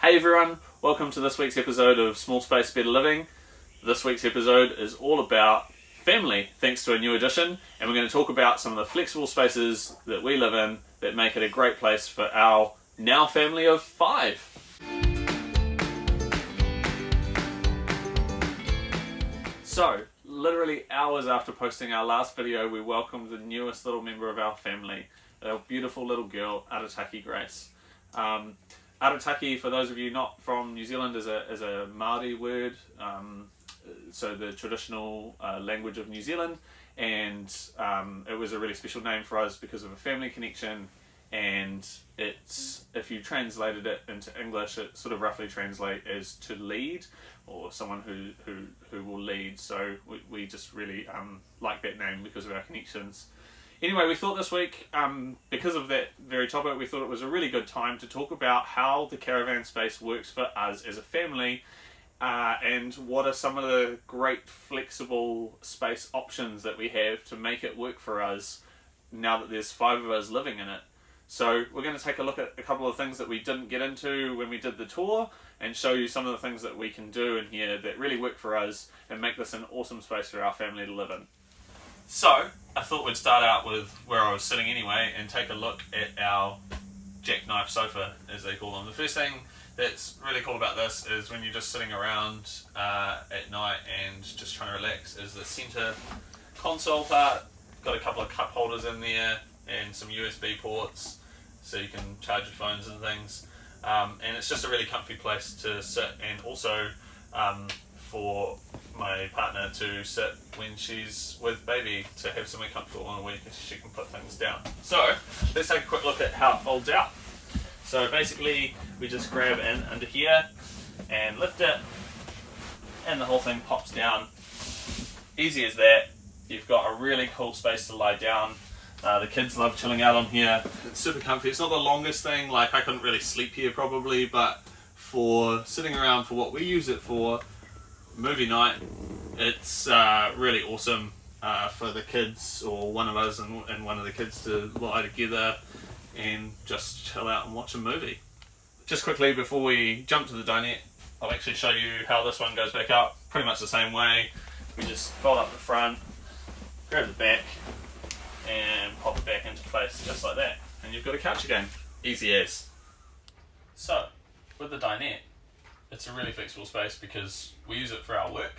Hey everyone, welcome to this week's episode of Small Space Better Living. This week's episode is all about family, thanks to a new addition, and we're going to talk about some of the flexible spaces that we live in that make it a great place for our now family of 5. So, literally hours after posting our last video, we welcomed the newest little member of our family, a beautiful little girl, Arataki Grace. Arataki, for those of you not from New Zealand, is a Māori word, so the traditional language of New Zealand, and it was a really special name for us because of a family connection, and it's, if you translated it into English, it sort of roughly translates as to lead, or someone who will lead, so we just really like that name because of our connections. Anyway, we thought this week, because of that very topic, we thought it was a really good time to talk about how the caravan space works for us as a family, and what are some of the great flexible space options that we have to make it work for us now that there's 5 of us living in it. So we're going to take a look at a couple of things that we didn't get into when we did the tour, and show you some of the things that we can do in here that really work for us and make this an awesome space for our family to live in. So, I thought we'd start out with where I was sitting anyway and take a look at our jackknife sofa, as they call them. The first thing that's really cool about this is when you're just sitting around at night and just trying to relax, is the centre console part. Got a couple of cup holders in there and some USB ports so you can charge your phones and things. And it's just a really comfy place to sit, and also for my partner to sit when she's with baby, to have somewhere comfortable in a week and she can put things down. So let's take a quick look at how it folds out. So basically we just grab in under here and lift it, and the whole thing pops down. Easy as that. You've got a really cool space to lie down. The kids love chilling out on here. It's super comfy. It's not the longest thing, like I couldn't really sleep here probably, but for sitting around for what we use it for, movie night, it's really awesome for the kids, or one of us and one of the kids, to lie together and just chill out and watch a movie. Just quickly before we jump to the dinette, I'll actually show you how this one goes back up. Pretty much the same way. We just fold up the front, grab the back, and pop it back into place just like that, and you've got a couch again. Easy as. So, with the dinette, it's a really flexible space because we use it for our work,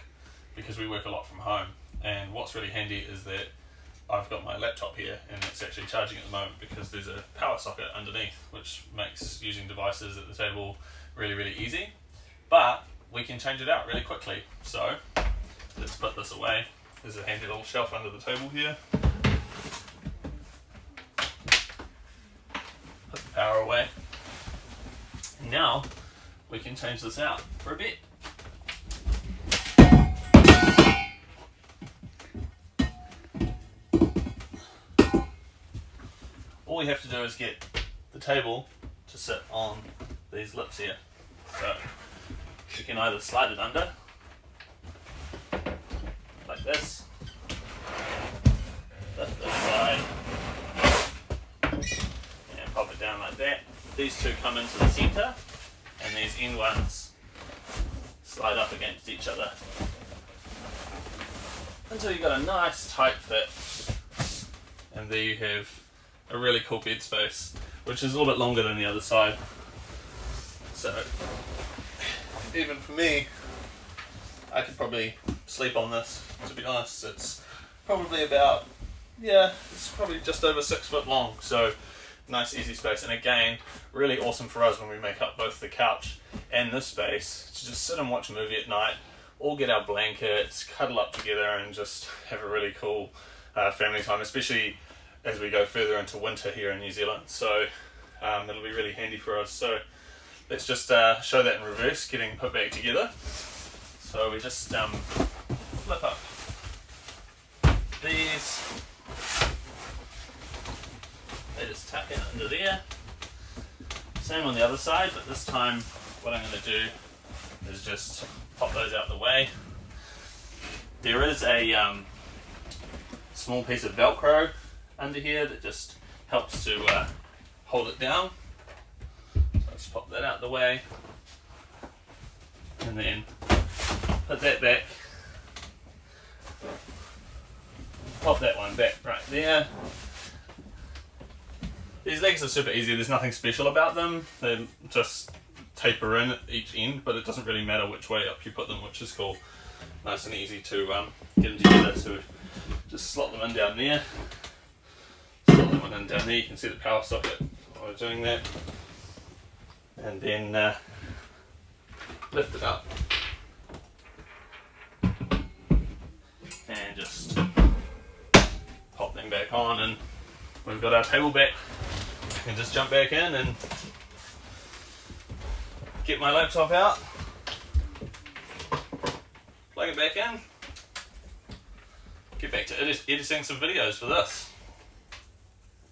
because we work a lot from home. And what's really handy is that I've got my laptop here and it's actually charging at the moment because there's a power socket underneath, which makes using devices at the table really, really easy. But we can change it out really quickly. So let's put this away. There's a handy little shelf under the table here. Put the power away. Now we can change this out for a bit. All we have to do is get the table to sit on these lips here. So you can either slide it under, like this, lift this side, and pop it down like that. These two come into the centre, and these end ones slide up against each other until you've got a nice tight fit, and there you have a really cool bed space, which is a little bit longer than the other side. So even for me, I could probably sleep on this. To be honest, it's probably about, it's probably just over 6 foot long, so nice easy space. And again, really awesome for us when we make up both the couch and this space to just sit and watch a movie at night, all get our blankets, cuddle up together, and just have a really cool family time, especially as we go further into winter here in New Zealand. So it'll be really handy for us. So let's just show that in reverse, getting put back together. So we just flip up these. They just tuck in under there. Same on the other side, but this time what I'm going to do is just pop those out the way. There is a small piece of Velcro under here that just helps to hold it down. So let's pop that out the way. and then put that back, pop that one back right there. These legs are super easy, there's nothing special about them, they just taper in at each end, but it doesn't really matter which way up you put them, which is cool. Nice and easy to get them together, so just slot them in down there, slot that one in down there, you can see the power socket while we're doing that, and then lift it up and just pop them back on, and we've got our table back. I can just jump back in and get my laptop out, plug it back in, get back to editing some videos for this.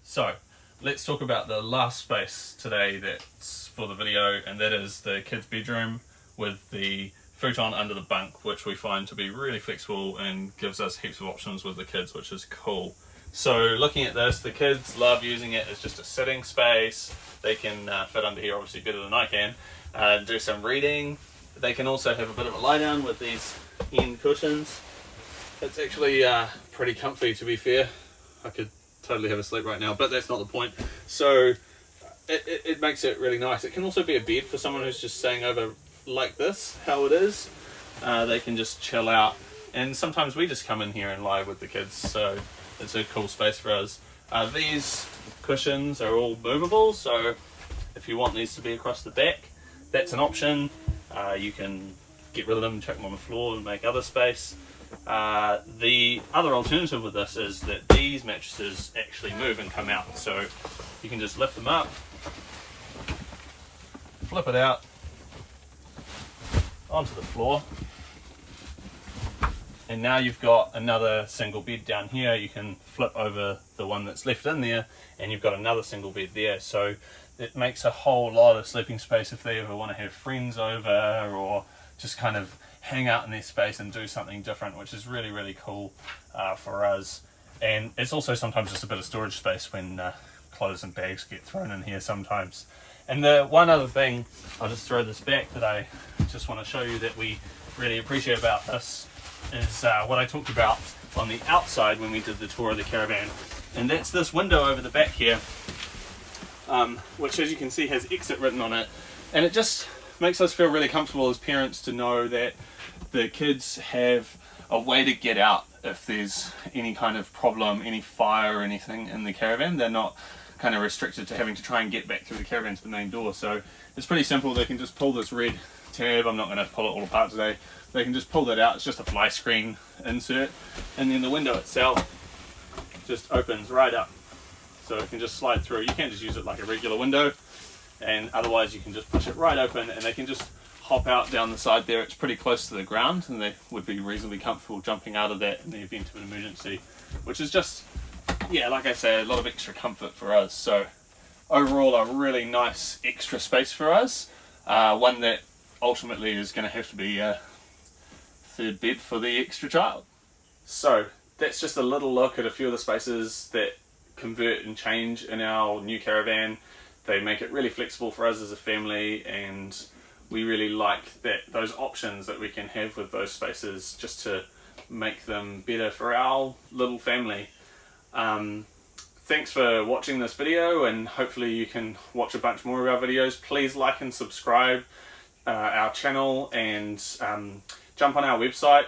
So let's talk about the last space today that's for the video, and that is the kids' bedroom with the futon under the bunk, which we find to be really flexible and gives us heaps of options with the kids, which is cool. So looking at this, the kids love using it as just a sitting space. They can fit under here obviously better than I can, do some reading. They can also have a bit of a lie down with these end cushions. It's actually pretty comfy, to be fair. I could totally have a sleep right now, but that's not the point. So it makes it really nice. It can also be a bed for someone who's just staying over like this, how it is. They can just chill out, and sometimes we just come in here and lie with the kids, so it's a cool space for us. These cushions are all movable, so if you want these to be across the back, that's an option. You can get rid of them, chuck them on the floor and make other space. The other alternative with this is that these mattresses actually move and come out, so you can just lift them up, flip it out onto the floor, and now you've got another single bed down here. You can flip over the one that's left in there and you've got another single bed there, so it makes a whole lot of sleeping space if they ever want to have friends over or just kind of hang out in their space and do something different, which is really, really cool for us. And it's also sometimes just a bit of storage space when clothes and bags get thrown in here sometimes. And the one other thing, I'll just throw this back, that I just want to show you that we really appreciate about this is what I talked about on the outside when we did the tour of the caravan, and that's this window over the back here, which, as you can see, has exit written on it, and it just makes us feel really comfortable as parents to know that the kids have a way to get out if there's any kind of problem, any fire or anything in the caravan. They're not kind of restricted to having to try and get back through the caravan to the main door. So it's pretty simple. They can just pull this red tab. I'm not going to pull it all apart today. They can just pull that out. It's just a fly screen insert, and then the window itself just opens right up, so it can just slide through. You can't just use it like a regular window, and otherwise you can just push it right open and they can just hop out down the side there. It's pretty close to the ground and they would be reasonably comfortable jumping out of that in the event of an emergency, which is just, yeah, like I say, a lot of extra comfort for us. So overall, a really nice extra space for us, one that ultimately is going to have to be a third bed for the extra child. So that's just a little look at a few of the spaces that convert and change in our new caravan. They make it really flexible for us as a family, and we really like that, those options that we can have with those spaces, just to make them better for our little family. Thanks for watching this video, and hopefully you can watch a bunch more of our videos. Please like and subscribe our channel, and jump on our website,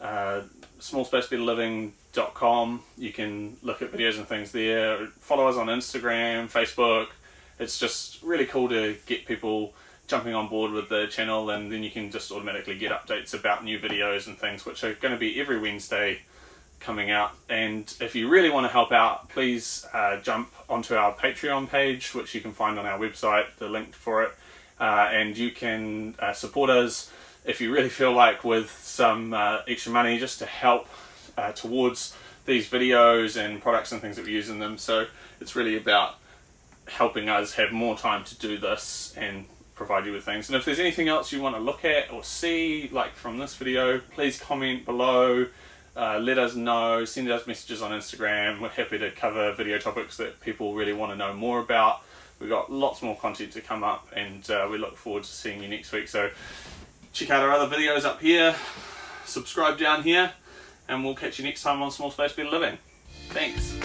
smallspacebetterliving.com. You can look at videos and things there. Follow us on Instagram, Facebook. It's just really cool to get people jumping on board with the channel, and then you can just automatically get updates about new videos and things, which are going to be every Wednesday coming out. And if you really want to help out, please jump onto our Patreon page, which you can find on our website, the link for it, and you can support us if you really feel like, with some extra money just to help towards these videos and products and things that we use in them. So it's really about helping us have more time to do this and provide you with things. And if there's anything else you want to look at or see, like from this video, please comment below, let us know, send us messages on Instagram. We're happy to cover video topics that people really want to know more about. We've got lots more content to come up, and we look forward to seeing you next week. So check out our other videos up here, subscribe down here, and we'll catch you next time on Small Space Better Living. Thanks.